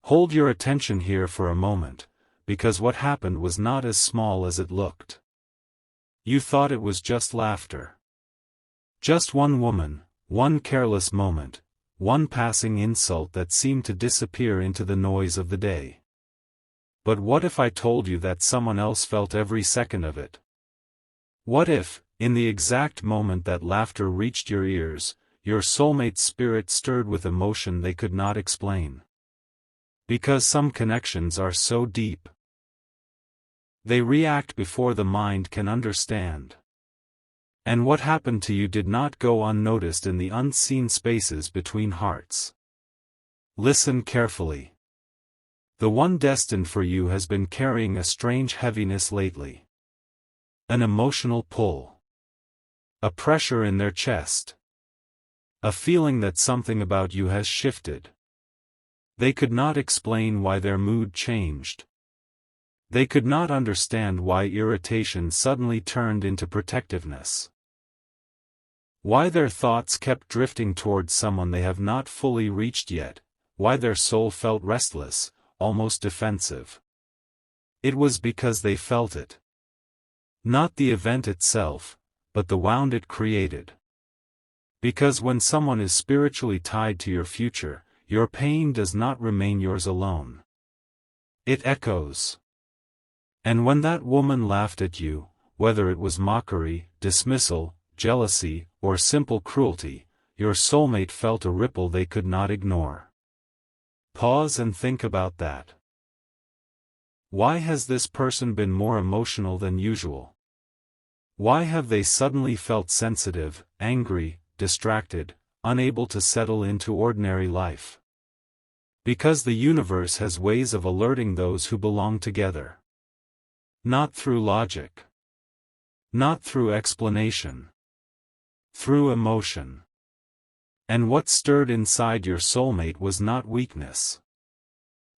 Hold your attention here for a moment, because what happened was not as small as it looked. You thought it was just laughter. Just one woman, one careless moment, one passing insult that seemed to disappear into the noise of the day. But what if I told you that someone else felt every second of it? What if, in the exact moment that laughter reached your ears, your soulmate's spirit stirred with emotion they could not explain? Because some connections are so deep. They react before the mind can understand. And what happened to you did not go unnoticed in the unseen spaces between hearts. Listen carefully. The one destined for you has been carrying a strange heaviness lately. An emotional pull. A pressure in their chest. A feeling that something about you has shifted. They could not explain why their mood changed. They could not understand why irritation suddenly turned into protectiveness. Why their thoughts kept drifting towards someone they have not fully reached yet, why their soul felt restless, almost defensive. It was because they felt it. Not the event itself, but the wound it created. Because when someone is spiritually tied to your future, your pain does not remain yours alone. It echoes. And when that woman laughed at you, whether it was mockery, dismissal, jealousy, or simple cruelty, your soulmate felt a ripple they could not ignore. Pause and think about that. Why has this person been more emotional than usual? Why have they suddenly felt sensitive, angry, distracted, unable to settle into ordinary life? Because the universe has ways of alerting those who belong together. Not through logic. Not through explanation. Through emotion. And what stirred inside your soulmate was not weakness.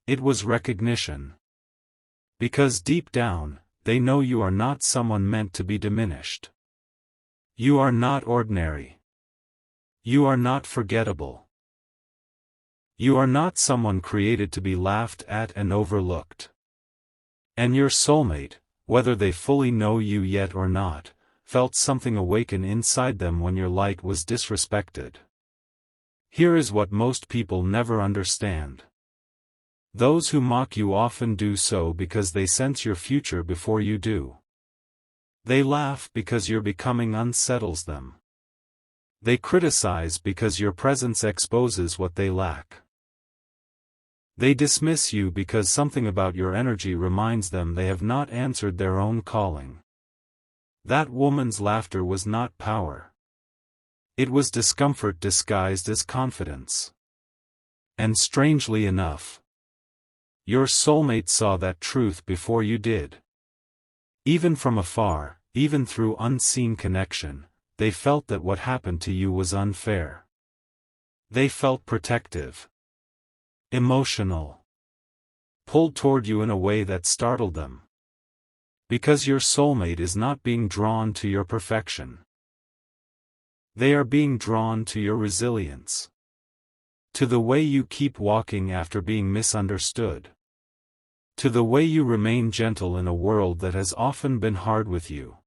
It was recognition. Because deep down, they know you are not someone meant to be diminished. You are not ordinary. You are not forgettable. You are not someone created to be laughed at and overlooked. And your soulmate, whether they fully know you yet or not, felt something awaken inside them when your light was disrespected. Here is what most people never understand. Those who mock you often do so because they sense your future before you do. They laugh because your becoming unsettles them. They criticize because your presence exposes what they lack. They dismiss you because something about your energy reminds them they have not answered their own calling. That woman's laughter was not power. It was discomfort disguised as confidence. And strangely enough, your soulmate saw that truth before you did. Even from afar, even through unseen connection, they felt that what happened to you was unfair. They felt protective. Emotional. Pulled toward you in a way that startled them. Because your soulmate is not being drawn to your perfection. They are being drawn to your resilience. To the way you keep walking after being misunderstood. To the way you remain gentle in a world that has often been hard with you.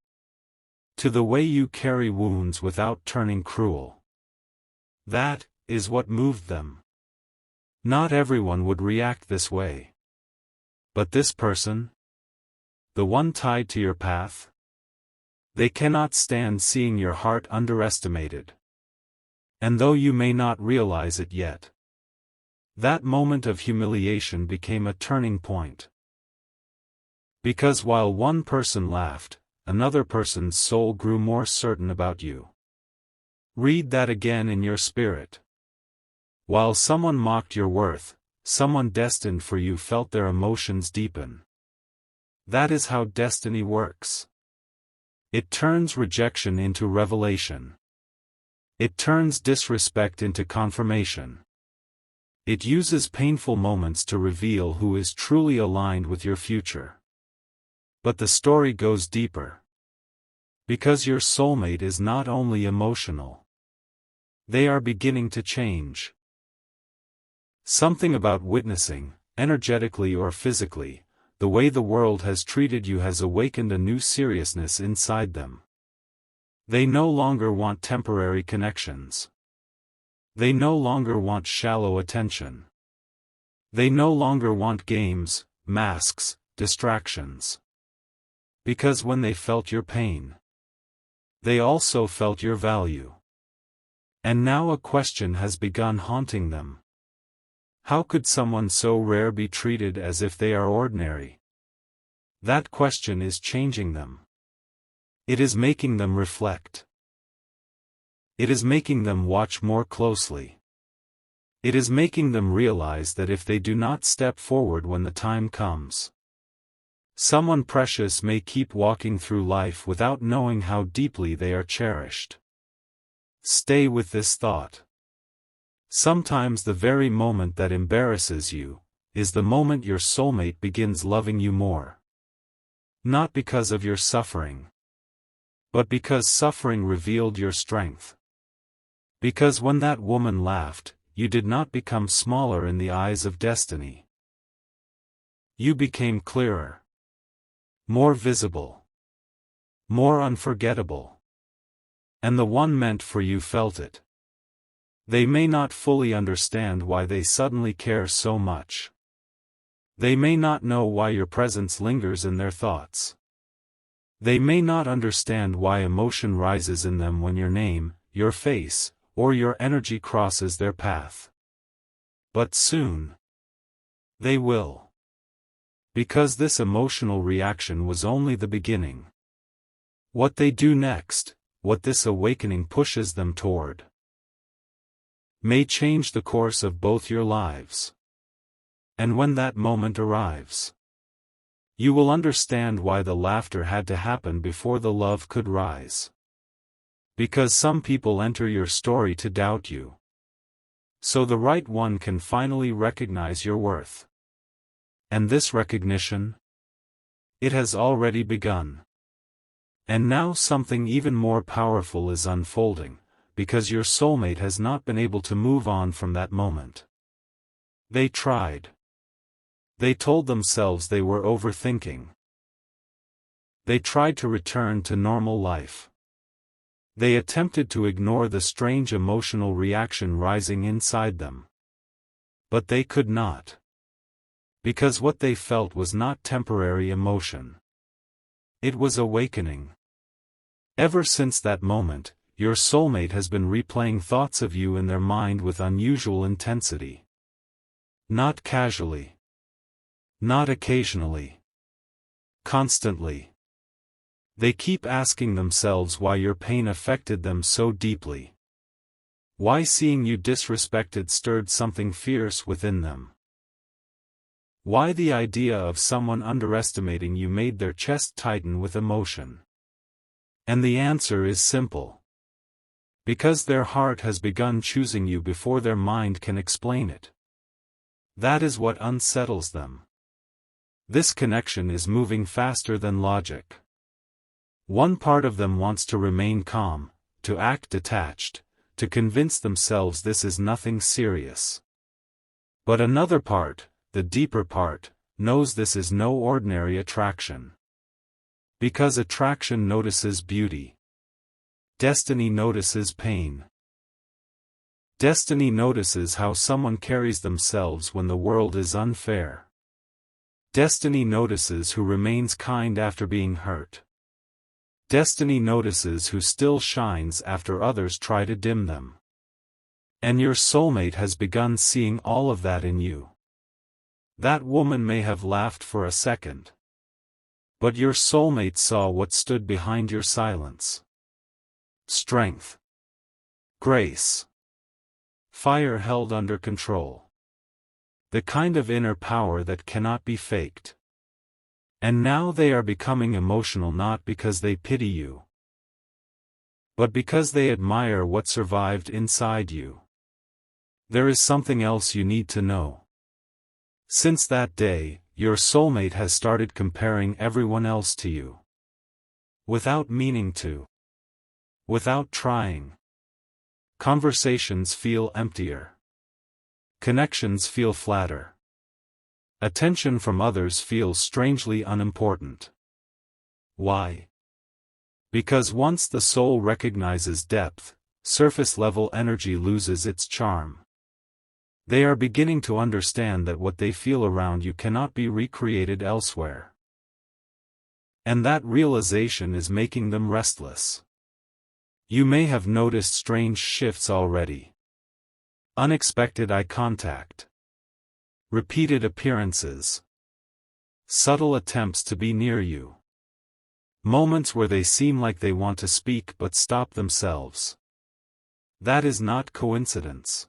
To the way you carry wounds without turning cruel. That is what moved them. Not everyone would react this way. But this person? The one tied to your path? They cannot stand seeing your heart underestimated. And though you may not realize it yet, that moment of humiliation became a turning point. Because while one person laughed, another person's soul grew more certain about you. Read that again in your spirit. While someone mocked your worth, someone destined for you felt their emotions deepen. That is how destiny works. It turns rejection into revelation. It turns disrespect into confirmation. It uses painful moments to reveal who is truly aligned with your future. But the story goes deeper. Because your soulmate is not only emotional. They are beginning to change. Something about witnessing, energetically or physically, the way the world has treated you has awakened a new seriousness inside them. They no longer want temporary connections. They no longer want shallow attention. They no longer want games, masks, distractions. Because when they felt your pain, they also felt your value. And now a question has begun haunting them. How could someone so rare be treated as if they are ordinary? That question is changing them. It is making them reflect. It is making them watch more closely. It is making them realize that if they do not step forward when the time comes, someone precious may keep walking through life without knowing how deeply they are cherished. Stay with this thought. Sometimes the very moment that embarrasses you is the moment your soulmate begins loving you more. Not because of your suffering, but because suffering revealed your strength. Because when that woman laughed, you did not become smaller in the eyes of destiny. You became clearer, more visible, more unforgettable. And the one meant for you felt it. They may not fully understand why they suddenly care so much. They may not know why your presence lingers in their thoughts. They may not understand why emotion rises in them when your name, your face, or your energy crosses their path. But soon, they will. Because this emotional reaction was only the beginning. What they do next, what this awakening pushes them toward, may change the course of both your lives. And when that moment arrives, you will understand why the laughter had to happen before the love could rise. Because some people enter your story to doubt you, so the right one can finally recognize your worth. And this recognition, it has already begun. And now something even more powerful is unfolding, because your soulmate has not been able to move on from that moment. They tried. They told themselves they were overthinking. They tried to return to normal life. They attempted to ignore the strange emotional reaction rising inside them. But they could not. Because what they felt was not temporary emotion. It was awakening. Ever since that moment, your soulmate has been replaying thoughts of you in their mind with unusual intensity. Not casually. Not occasionally. Constantly. They keep asking themselves why your pain affected them so deeply. Why seeing you disrespected stirred something fierce within them. Why the idea of someone underestimating you made their chest tighten with emotion. And the answer is simple. Because their heart has begun choosing you before their mind can explain it. That is what unsettles them. This connection is moving faster than logic. One part of them wants to remain calm, to act detached, to convince themselves this is nothing serious. But another part, the deeper part, knows this is no ordinary attraction. Because attraction notices beauty. Destiny notices pain. Destiny notices how someone carries themselves when the world is unfair. Destiny notices who remains kind after being hurt. Destiny notices who still shines after others try to dim them. And your soulmate has begun seeing all of that in you. That woman may have laughed for a second. But your soulmate saw what stood behind your silence. Strength. Grace. Fire held under control. The kind of inner power that cannot be faked. And now they are becoming emotional not because they pity you, but because they admire what survived inside you. There is something else you need to know. Since that day, your soulmate has started comparing everyone else to you. Without meaning to. Without trying. Conversations feel emptier. Connections feel flatter. Attention from others feels strangely unimportant. Why? Because once the soul recognizes depth, surface-level energy loses its charm. They are beginning to understand that what they feel around you cannot be recreated elsewhere. And that realization is making them restless. You may have noticed strange shifts already. Unexpected eye contact. Repeated appearances. Subtle attempts to be near you. Moments where they seem like they want to speak but stop themselves. That is not coincidence.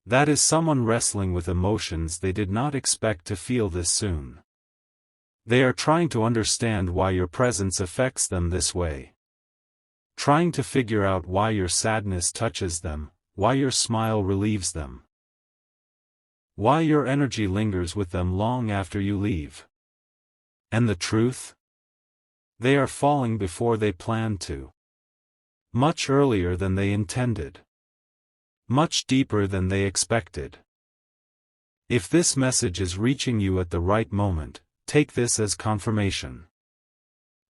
That is someone wrestling with emotions they did not expect to feel this soon. They are trying to understand why your presence affects them this way. Trying to figure out why your sadness touches them, why your smile relieves them. Why your energy lingers with them long after you leave. And the truth? They are falling before they planned to. Much earlier than they intended. Much deeper than they expected. If this message is reaching you at the right moment, take this as confirmation.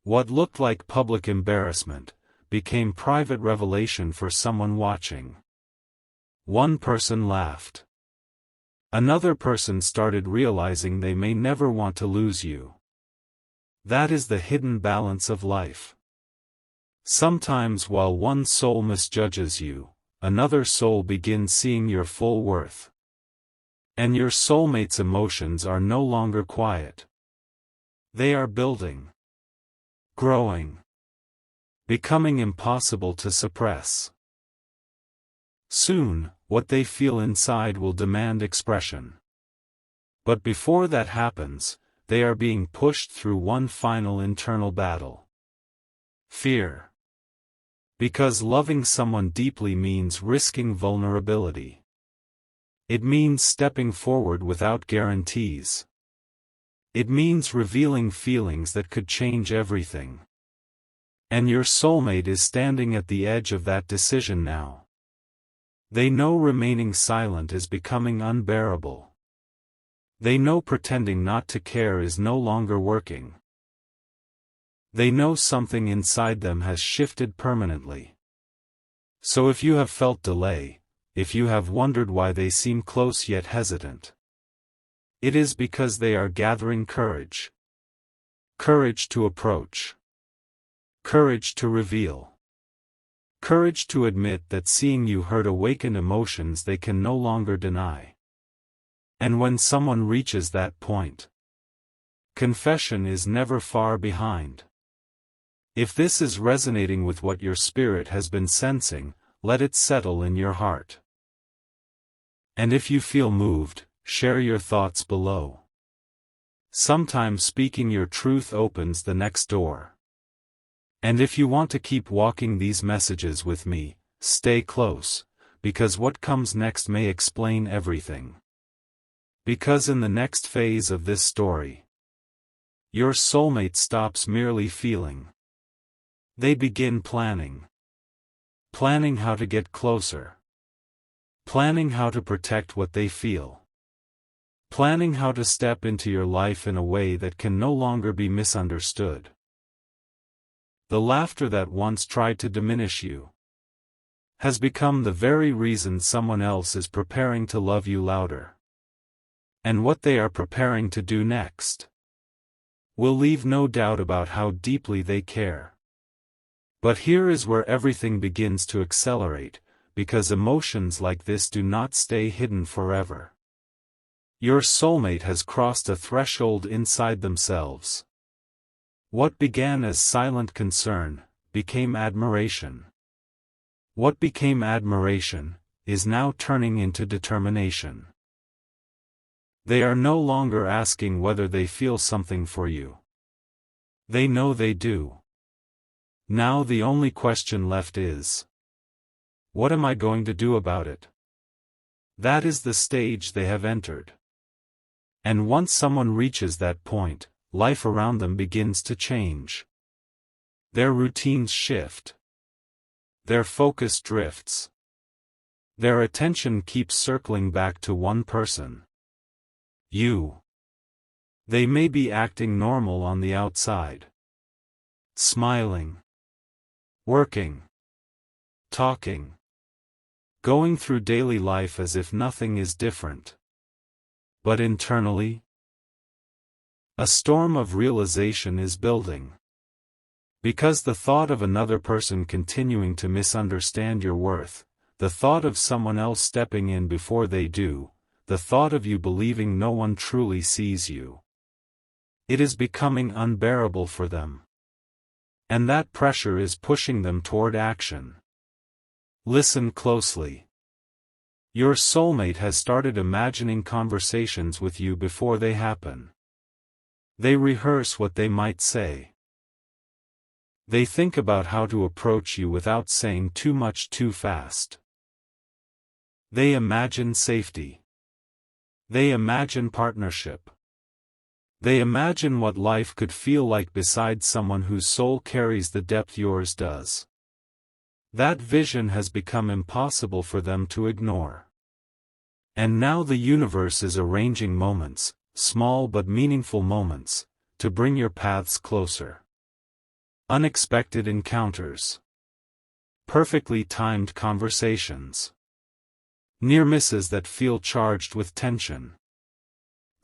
What looked like public embarrassment became private revelation for someone watching. One person laughed. Another person started realizing they may never want to lose you. That is the hidden balance of life. Sometimes while one soul misjudges you, another soul begins seeing your full worth. And your soulmate's emotions are no longer quiet. They are building. Growing. Becoming impossible to suppress. Soon, what they feel inside will demand expression. But before that happens, they are being pushed through one final internal battle. Fear. Because loving someone deeply means risking vulnerability. It means stepping forward without guarantees. It means revealing feelings that could change everything. And your soulmate is standing at the edge of that decision now. They know remaining silent is becoming unbearable. They know pretending not to care is no longer working. They know something inside them has shifted permanently. So if you have felt delay, if you have wondered why they seem close yet hesitant, it is because they are gathering courage. Courage to approach. Courage to reveal. Courage to admit that seeing you hurt awaken emotions they can no longer deny. And when someone reaches that point, confession is never far behind. If this is resonating with what your spirit has been sensing, let it settle in your heart. And if you feel moved, share your thoughts below. Sometimes speaking your truth opens the next door. And if you want to keep walking these messages with me, stay close, because what comes next may explain everything. Because in the next phase of this story, your soulmate stops merely feeling. They begin planning. Planning how to get closer. Planning how to protect what they feel. Planning how to step into your life in a way that can no longer be misunderstood. The laughter that once tried to diminish you has become the very reason someone else is preparing to love you louder. And what they are preparing to do next will leave no doubt about how deeply they care. But here is where everything begins to accelerate, because emotions like this do not stay hidden forever. Your soulmate has crossed a threshold inside themselves. What began as silent concern became admiration. What became admiration is now turning into determination. They are no longer asking whether they feel something for you. They know they do. Now the only question left is, what am I going to do about it? That is the stage they have entered. And once someone reaches that point, life around them begins to change. Their routines shift. Their focus drifts. Their attention keeps circling back to one person. You. They may be acting normal on the outside. Smiling. Working. Talking. Going through daily life as if nothing is different. But internally, a storm of realization is building. Because the thought of another person continuing to misunderstand your worth, the thought of someone else stepping in before they do, the thought of you believing no one truly sees you. It is becoming unbearable for them. And that pressure is pushing them toward action. Listen closely. Your soulmate has started imagining conversations with you before they happen. They rehearse what they might say. They think about how to approach you without saying too much too fast. They imagine safety. They imagine partnership. They imagine what life could feel like beside someone whose soul carries the depth yours does. That vision has become impossible for them to ignore. And now the universe is arranging moments, small but meaningful moments, to bring your paths closer. Unexpected encounters. Perfectly timed conversations. Near misses that feel charged with tension.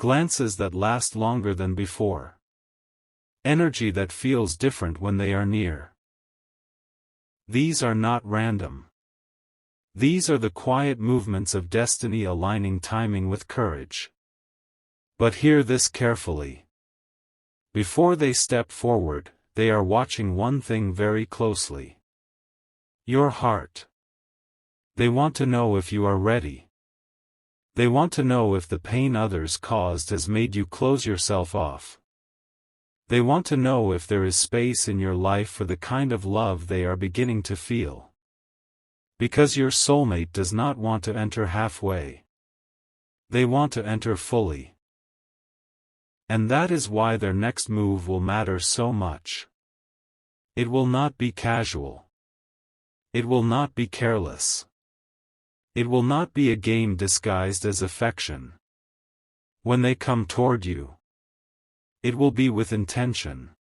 Glances that last longer than before. Energy that feels different when they are near. These are not random. These are the quiet movements of destiny aligning timing with courage. But hear this carefully. Before they step forward, they are watching one thing very closely. Your heart. They want to know if you are ready. They want to know if the pain others caused has made you close yourself off. They want to know if there is space in your life for the kind of love they are beginning to feel. Because your soulmate does not want to enter halfway. They want to enter fully. And that is why their next move will matter so much. It will not be casual. It will not be careless. It will not be a game disguised as affection. When they come toward you, it will be with intention.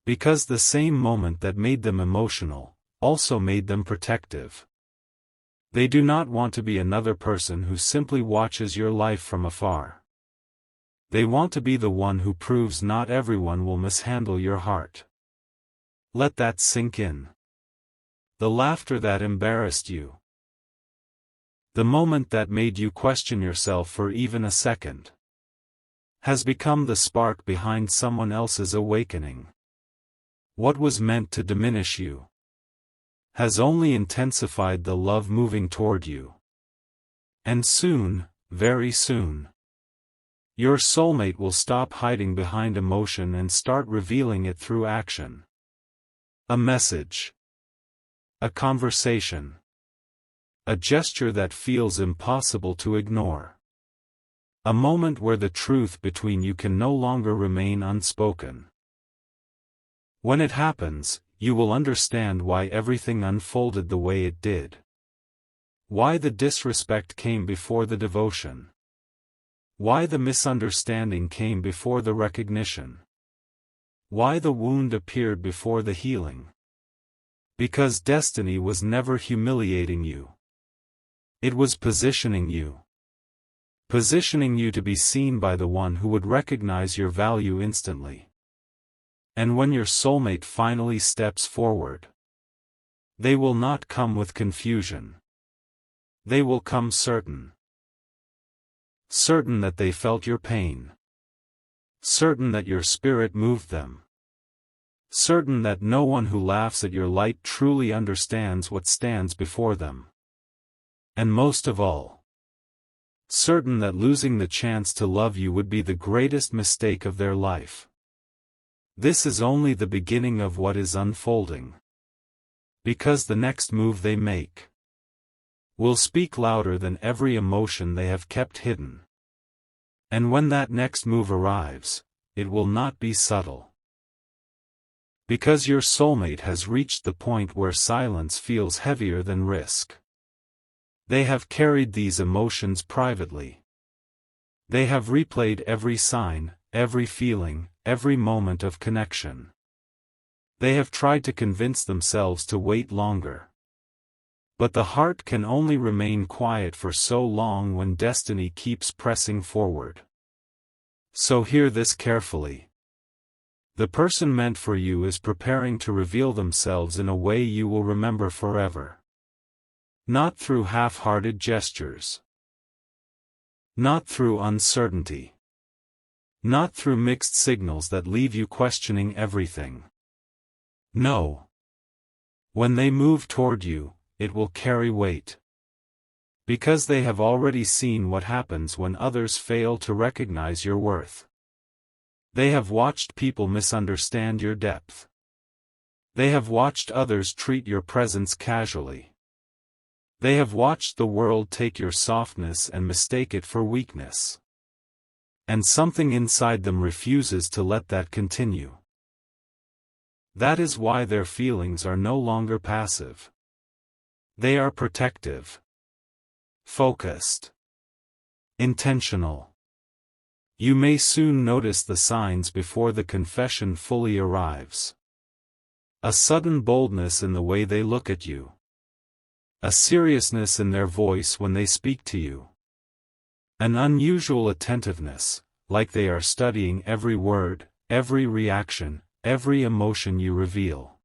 Because the same moment that made them emotional, also made them protective. They do not want to be another person who simply watches your life from afar. They want to be the one who proves not everyone will mishandle your heart. Let that sink in. The laughter that embarrassed you. The moment that made you question yourself for even a second. Has become the spark behind someone else's awakening. What was meant to diminish you has only intensified the love moving toward you. And soon, very soon, your soulmate will stop hiding behind emotion and start revealing it through action. A message. A conversation. A gesture that feels impossible to ignore. A moment where the truth between you can no longer remain unspoken. When it happens, you will understand why everything unfolded the way it did. Why the disrespect came before the devotion. Why the misunderstanding came before the recognition. Why the wound appeared before the healing. Because destiny was never humiliating you. It was positioning you. Positioning you to be seen by the one who would recognize your value instantly. And when your soulmate finally steps forward, they will not come with confusion. They will come certain. Certain that they felt your pain. Certain that your spirit moved them. Certain that no one who laughs at your light truly understands what stands before them. And most of all, certain that losing the chance to love you would be the greatest mistake of their life. This is only the beginning of what is unfolding. Because the next move they make will speak louder than every emotion they have kept hidden. And when that next move arrives, it will not be subtle. Because your soulmate has reached the point where silence feels heavier than risk. They have carried these emotions privately. They have replayed every sign, every feeling, every moment of connection. They have tried to convince themselves to wait longer. But the heart can only remain quiet for so long when destiny keeps pressing forward. So hear this carefully. The person meant for you is preparing to reveal themselves in a way you will remember forever. Not through half-hearted gestures. Not through uncertainty. Not through mixed signals that leave you questioning everything. No. When they move toward you, it will carry weight. Because they have already seen what happens when others fail to recognize your worth. They have watched people misunderstand your depth. They have watched others treat your presence casually. They have watched the world take your softness and mistake it for weakness. And something inside them refuses to let that continue. That is why their feelings are no longer passive. They are protective, focused, intentional. You may soon notice the signs before the confession fully arrives. A sudden boldness in the way they look at you. A seriousness in their voice when they speak to you. An unusual attentiveness, like they are studying every word, every reaction, every emotion you reveal.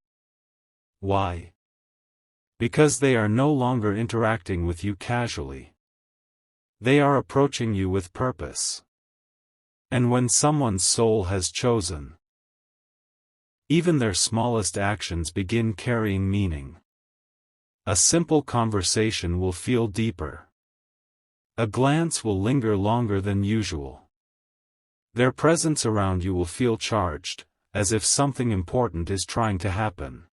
Why? Because they are no longer interacting with you casually. They are approaching you with purpose. And when someone's soul has chosen, even their smallest actions begin carrying meaning. A simple conversation will feel deeper. A glance will linger longer than usual. Their presence around you will feel charged, as if something important is trying to happen.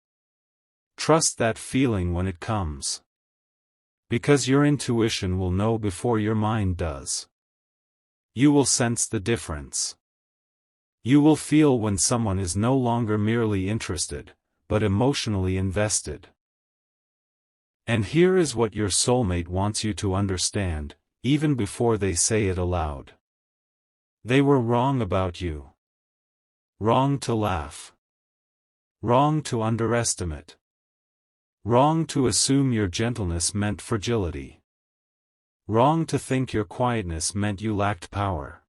Trust that feeling when it comes. Because your intuition will know before your mind does. You will sense the difference. You will feel when someone is no longer merely interested, but emotionally invested. And here is what your soulmate wants you to understand, even before they say it aloud. They were wrong about you. Wrong to laugh. Wrong to underestimate. Wrong to assume your gentleness meant fragility. Wrong to think your quietness meant you lacked power.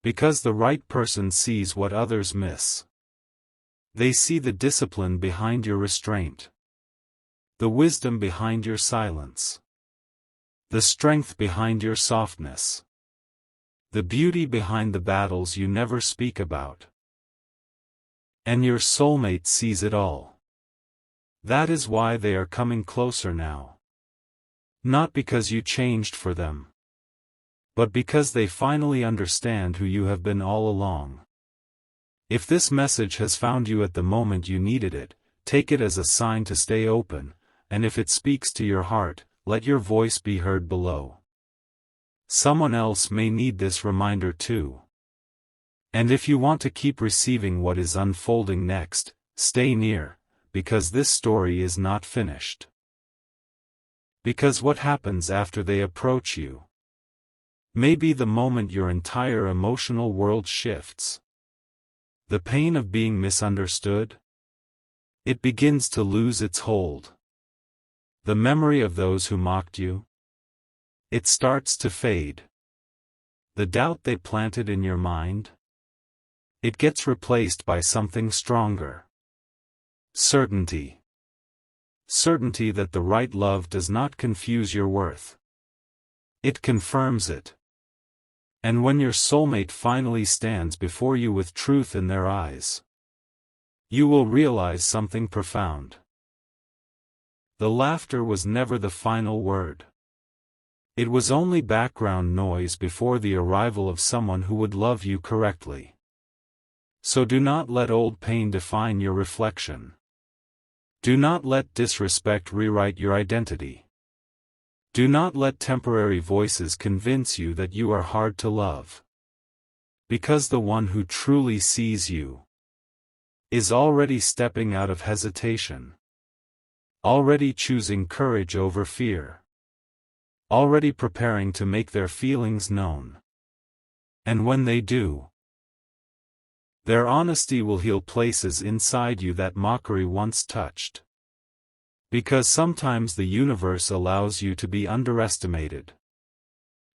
Because the right person sees what others miss. They see the discipline behind your restraint. The wisdom behind your silence. The strength behind your softness. The beauty behind the battles you never speak about. And your soulmate sees it all. That is why they are coming closer now. Not because you changed for them. But because they finally understand who you have been all along. If this message has found you at the moment you needed it, take it as a sign to stay open, and if it speaks to your heart, let your voice be heard below. Someone else may need this reminder too. And if you want to keep receiving what is unfolding next, stay near. Because this story is not finished. Because what happens after they approach you may be the moment your entire emotional world shifts. The pain of being misunderstood? It begins to lose its hold. The memory of those who mocked you? It starts to fade. The doubt they planted in your mind? It gets replaced by something stronger. Certainty. Certainty that the right love does not confuse your worth. It confirms it. And when your soulmate finally stands before you with truth in their eyes, you will realize something profound. The laughter was never the final word. It was only background noise before the arrival of someone who would love you correctly. So do not let old pain define your reflection. Do not let disrespect rewrite your identity. Do not let temporary voices convince you that you are hard to love. Because the one who truly sees you is already stepping out of hesitation. Already choosing courage over fear. Already preparing to make their feelings known. And when they do, Their honesty will heal places inside you that mockery once touched. Because sometimes the universe allows you to be underestimated.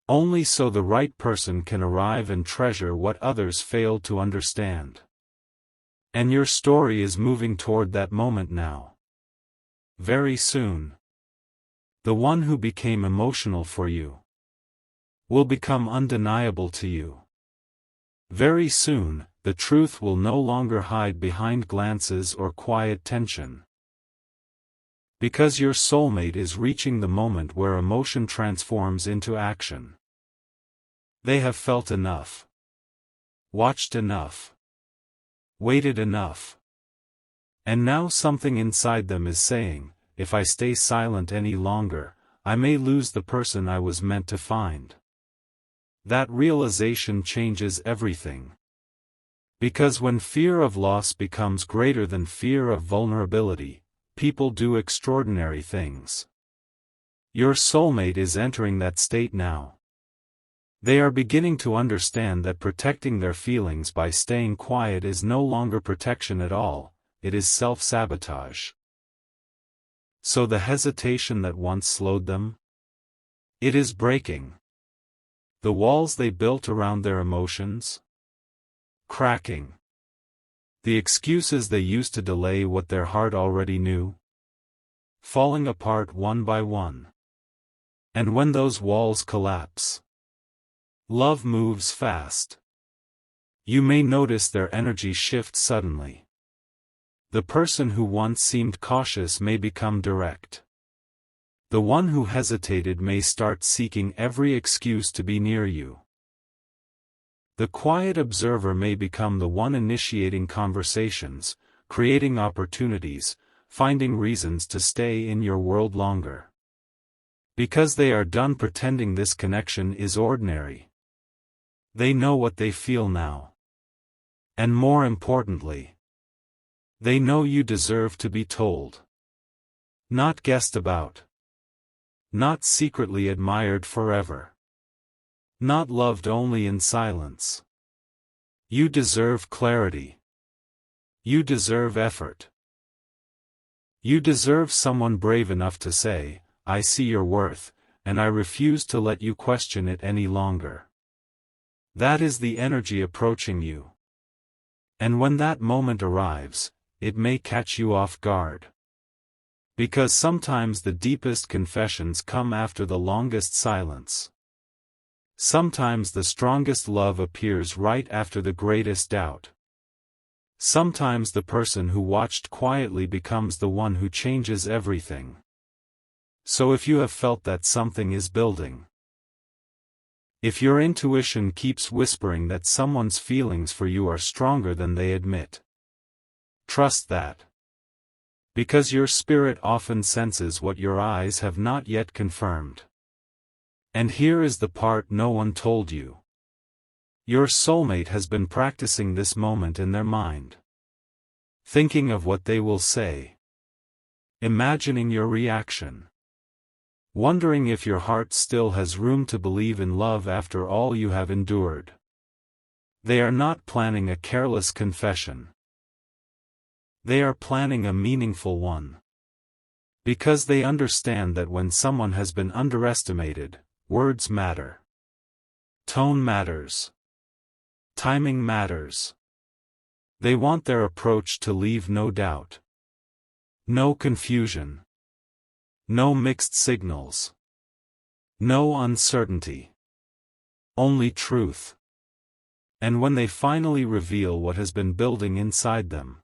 Only so the right person can arrive and treasure what others failed to understand. And your story is moving toward that moment now. Very soon. The one who became emotional for you will become undeniable to you. Very soon, the truth will no longer hide behind glances or quiet tension. Because your soulmate is reaching the moment where emotion transforms into action. They have felt enough. Watched enough. Waited enough. And now something inside them is saying, if I stay silent any longer, I may lose the person I was meant to find. That realization changes everything. Because when fear of loss becomes greater than fear of vulnerability, people do extraordinary things. Your soulmate is entering that state now. They are beginning to understand that protecting their feelings by staying quiet is no longer protection at all, it is self-sabotage. So the hesitation that once slowed them? It is breaking. The walls they built around their emotions? Cracking. The excuses they used to delay what their heart already knew? Falling apart one by one. And when those walls collapse, love moves fast. You may notice their energy shift suddenly. The person who once seemed cautious may become direct. The one who hesitated may start seeking every excuse to be near you. The quiet observer may become the one initiating conversations, creating opportunities, finding reasons to stay in your world longer. Because they are done pretending this connection is ordinary. They know what they feel now. And more importantly, they know you deserve to be told. Not guessed about. Not secretly admired forever. Not loved only in silence. You deserve clarity. You deserve effort. You deserve someone brave enough to say, I see your worth, and I refuse to let you question it any longer. That is the energy approaching you. And when that moment arrives, it may catch you off guard. Because sometimes the deepest confessions come after the longest silence. Sometimes the strongest love appears right after the greatest doubt. Sometimes the person who watched quietly becomes the one who changes everything. So if you have felt that something is building, if your intuition keeps whispering that someone's feelings for you are stronger than they admit, trust that. Because your spirit often senses what your eyes have not yet confirmed. And here is the part no one told you. Your soulmate has been practicing this moment in their mind. Thinking of what they will say. Imagining your reaction. Wondering if your heart still has room to believe in love after all you have endured. They are not planning a careless confession. They are planning a meaningful one. Because they understand that when someone has been underestimated, words matter. Tone matters. Timing matters. They want their approach to leave no doubt. No confusion. No mixed signals. No uncertainty. Only truth. And when they finally reveal what has been building inside them,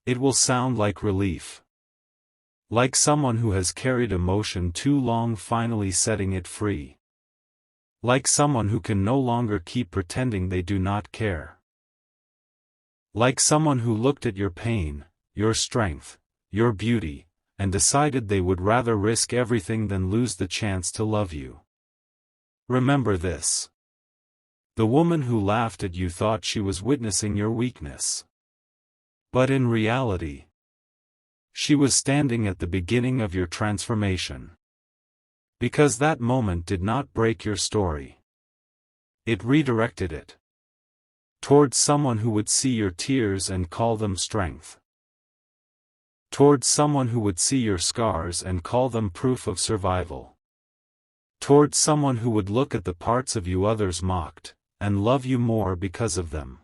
it will sound like relief. Like someone who has carried emotion too long finally setting it free. Like someone who can no longer keep pretending they do not care. Like someone who looked at your pain, your strength, your beauty, and decided they would rather risk everything than lose the chance to love you. Remember this. The woman who laughed at you thought she was witnessing your weakness. But in reality, she was standing at the beginning of your transformation. Because that moment did not break your story. It redirected it. Towards someone who would see your tears and call them strength. Towards someone who would see your scars and call them proof of survival. Towards someone who would look at the parts of you others mocked, and love you more because of them.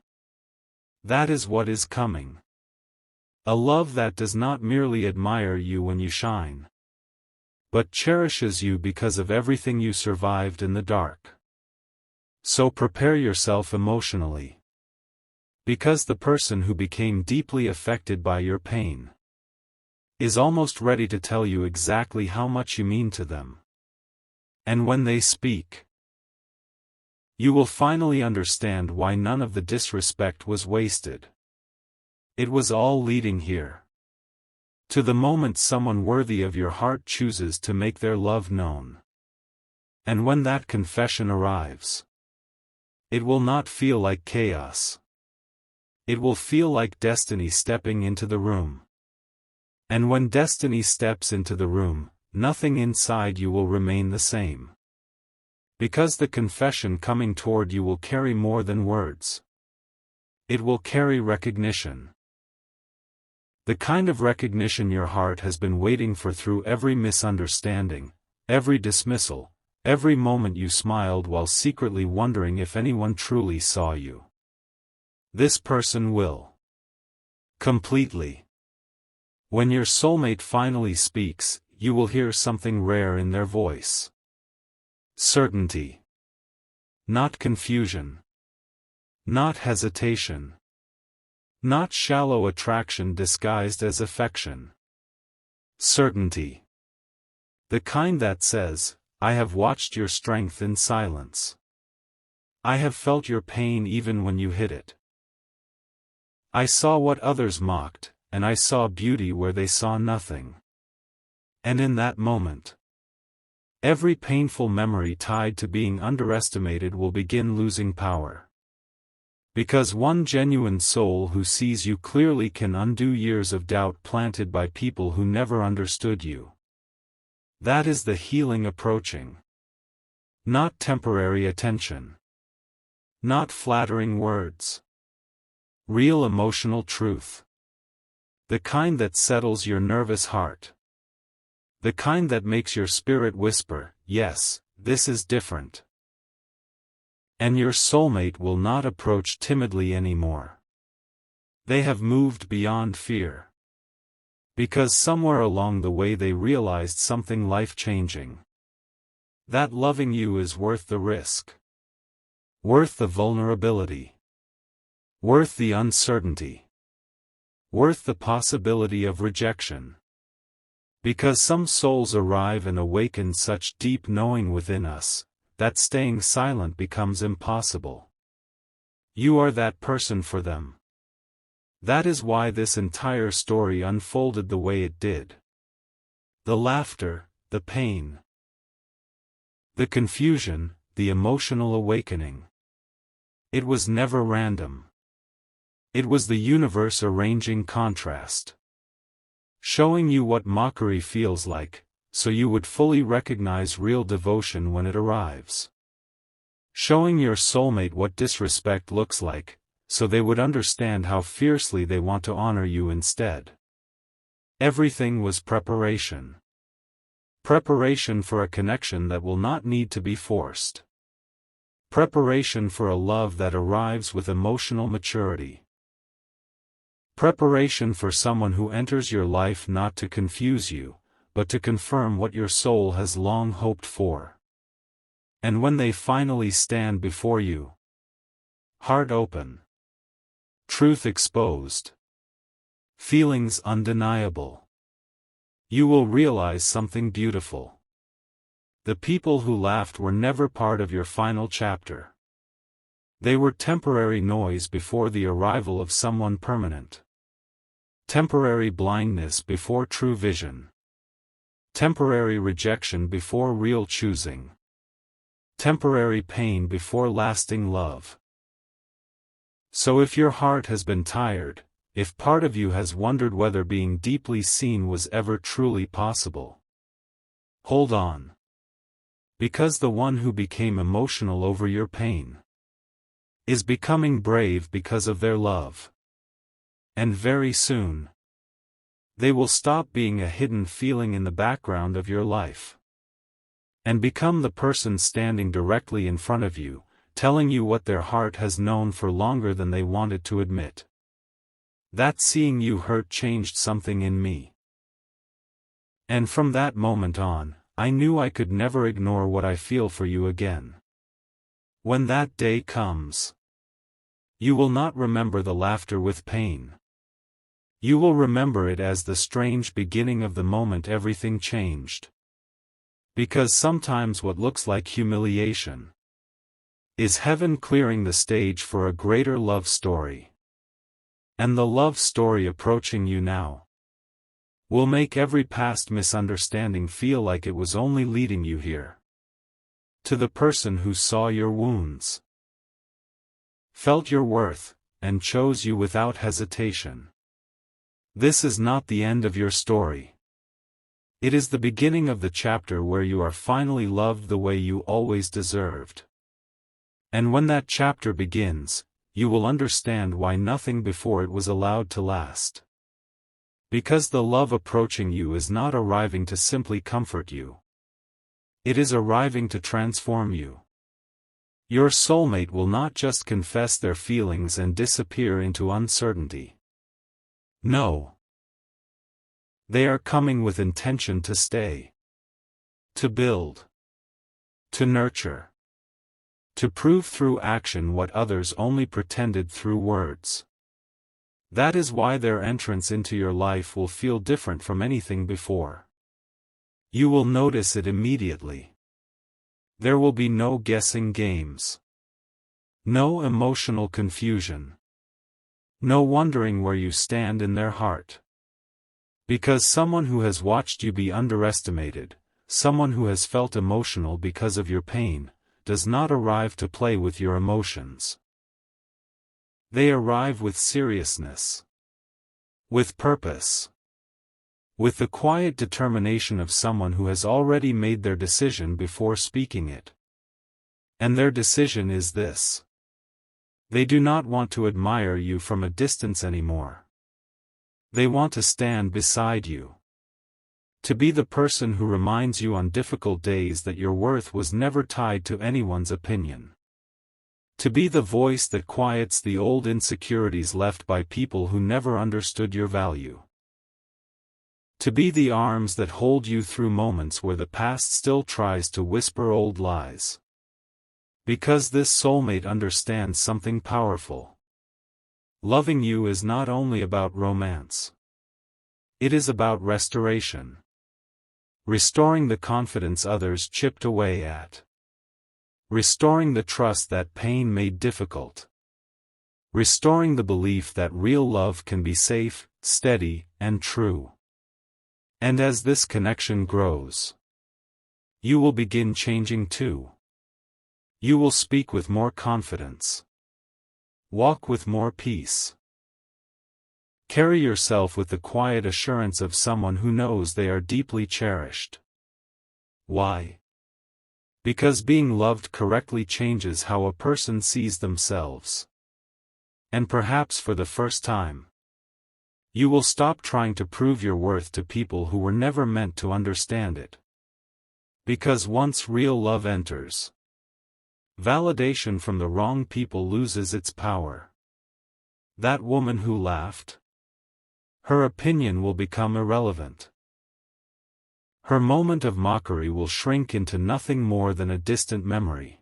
That is what is coming. A love that does not merely admire you when you shine, but cherishes you because of everything you survived in the dark. So prepare yourself emotionally. Because the person who became deeply affected by your pain is almost ready to tell you exactly how much you mean to them. And when they speak, you will finally understand why none of the disrespect was wasted. It was all leading here. To the moment someone worthy of your heart chooses to make their love known. And when that confession arrives, it will not feel like chaos. It will feel like destiny stepping into the room. And when destiny steps into the room, nothing inside you will remain the same. Because the confession coming toward you will carry more than words. It will carry recognition. The kind of recognition your heart has been waiting for through every misunderstanding, every dismissal, every moment you smiled while secretly wondering if anyone truly saw you. This person will. Completely. When your soulmate finally speaks, you will hear something rare in their voice. Certainty. Not confusion. Not hesitation. Not shallow attraction disguised as affection. Certainty. The kind that says, I have watched your strength in silence. I have felt your pain even when you hid it. I saw what others mocked, and I saw beauty where they saw nothing. And in that moment, every painful memory tied to being underestimated will begin losing power. Because one genuine soul who sees you clearly can undo years of doubt planted by people who never understood you. That is the healing approaching. Not temporary attention. Not flattering words. Real emotional truth. The kind that settles your nervous heart. The kind that makes your spirit whisper, yes, this is different. And your soulmate will not approach timidly anymore. They have moved beyond fear. Because somewhere along the way they realized something life-changing. That loving you is worth the risk. Worth the vulnerability. Worth the uncertainty. Worth the possibility of rejection. Because some souls arrive and awaken such deep knowing within us, that staying silent becomes impossible. You are that person for them. That is why this entire story unfolded the way it did. The laughter, the pain, the confusion, the emotional awakening. It was never random. It was the universe arranging contrast. Showing you what mockery feels like, so you would fully recognize real devotion when it arrives. Showing your soulmate what disrespect looks like, so they would understand how fiercely they want to honor you instead. Everything was preparation. Preparation for a connection that will not need to be forced. Preparation for a love that arrives with emotional maturity. Preparation for someone who enters your life not to confuse you, but to confirm what your soul has long hoped for. And when they finally stand before you, heart open, truth exposed, feelings undeniable, you will realize something beautiful. The people who laughed were never part of your final chapter. They were temporary noise before the arrival of someone permanent. Temporary blindness before true vision. Temporary rejection before real choosing. Temporary pain before lasting love. So if your heart has been tired, if part of you has wondered whether being deeply seen was ever truly possible, hold on. Because the one who became emotional over your pain is becoming brave because of their love. And very soon, they will stop being a hidden feeling in the background of your life, and become the person standing directly in front of you, telling you what their heart has known for longer than they wanted to admit. That seeing you hurt changed something in me. And from that moment on, I knew I could never ignore what I feel for you again. When that day comes, you will not remember the laughter with pain. You will remember it as the strange beginning of the moment everything changed. Because sometimes what looks like humiliation is heaven clearing the stage for a greater love story. And the love story approaching you now will make every past misunderstanding feel like it was only leading you here. To the person who saw your wounds, felt your worth, and chose you without hesitation. This is not the end of your story. It is the beginning of the chapter where you are finally loved the way you always deserved. And when that chapter begins, you will understand why nothing before it was allowed to last. Because the love approaching you is not arriving to simply comfort you. It is arriving to transform you. Your soulmate will not just confess their feelings and disappear into uncertainty. No. They are coming with intention to stay. To build. To nurture. To prove through action what others only pretended through words. That is why their entrance into your life will feel different from anything before. You will notice it immediately. There will be no guessing games. No emotional confusion. No wondering where you stand in their heart. Because someone who has watched you be underestimated, someone who has felt emotional because of your pain, does not arrive to play with your emotions. They arrive with seriousness. With purpose. With the quiet determination of someone who has already made their decision before speaking it. And their decision is this. They do not want to admire you from a distance anymore. They want to stand beside you. To be the person who reminds you on difficult days that your worth was never tied to anyone's opinion. To be the voice that quiets the old insecurities left by people who never understood your value. To be the arms that hold you through moments where the past still tries to whisper old lies. Because this soulmate understands something powerful. Loving you is not only about romance. It is about restoration. Restoring the confidence others chipped away at. Restoring the trust that pain made difficult. Restoring the belief that real love can be safe, steady, and true. And as this connection grows, you will begin changing too. You will speak with more confidence. Walk with more peace. Carry yourself with the quiet assurance of someone who knows they are deeply cherished. Why? Because being loved correctly changes how a person sees themselves. And perhaps for the first time, you will stop trying to prove your worth to people who were never meant to understand it. Because once real love enters, validation from the wrong people loses its power. That woman who laughed, her opinion will become irrelevant. Her moment of mockery will shrink into nothing more than a distant memory.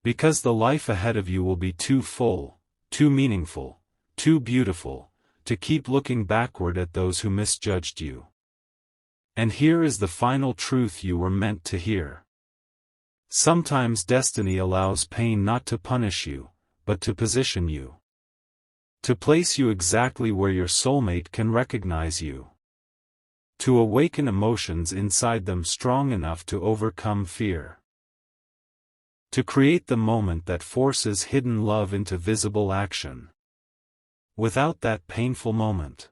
Because the life ahead of you will be too full, too meaningful, too beautiful, to keep looking backward at those who misjudged you. And here is the final truth you were meant to hear. Sometimes destiny allows pain not to punish you, but to position you. To place you exactly where your soulmate can recognize you. To awaken emotions inside them strong enough to overcome fear. To create the moment that forces hidden love into visible action. Without that painful moment,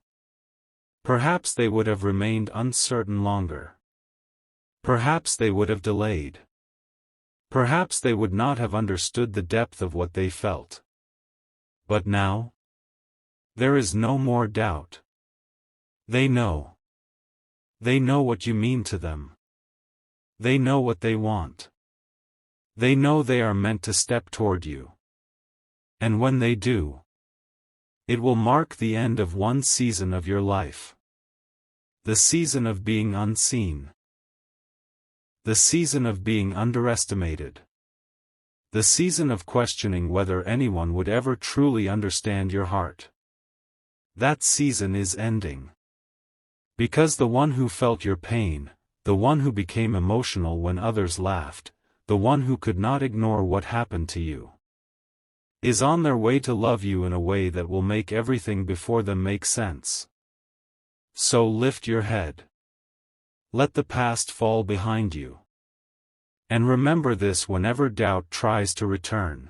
perhaps they would have remained uncertain longer. Perhaps they would have delayed. Perhaps they would not have understood the depth of what they felt. But now? There is no more doubt. They know. They know what you mean to them. They know what they want. They know they are meant to step toward you. And when they do, it will mark the end of one season of your life. The season of being unseen. The season of being underestimated. The season of questioning whether anyone would ever truly understand your heart. That season is ending. Because the one who felt your pain, the one who became emotional when others laughed, the one who could not ignore what happened to you, is on their way to love you in a way that will make everything before them make sense. So lift your head. Let the past fall behind you. And remember this whenever doubt tries to return.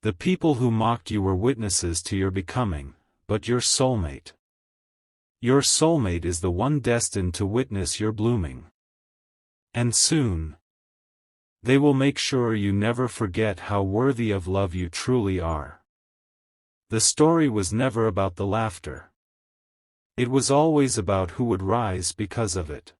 The people who mocked you were witnesses to your becoming, but your soulmate. Your soulmate is the one destined to witness your blooming. And soon, they will make sure you never forget how worthy of love you truly are. The story was never about the laughter. It was always about who would rise because of it.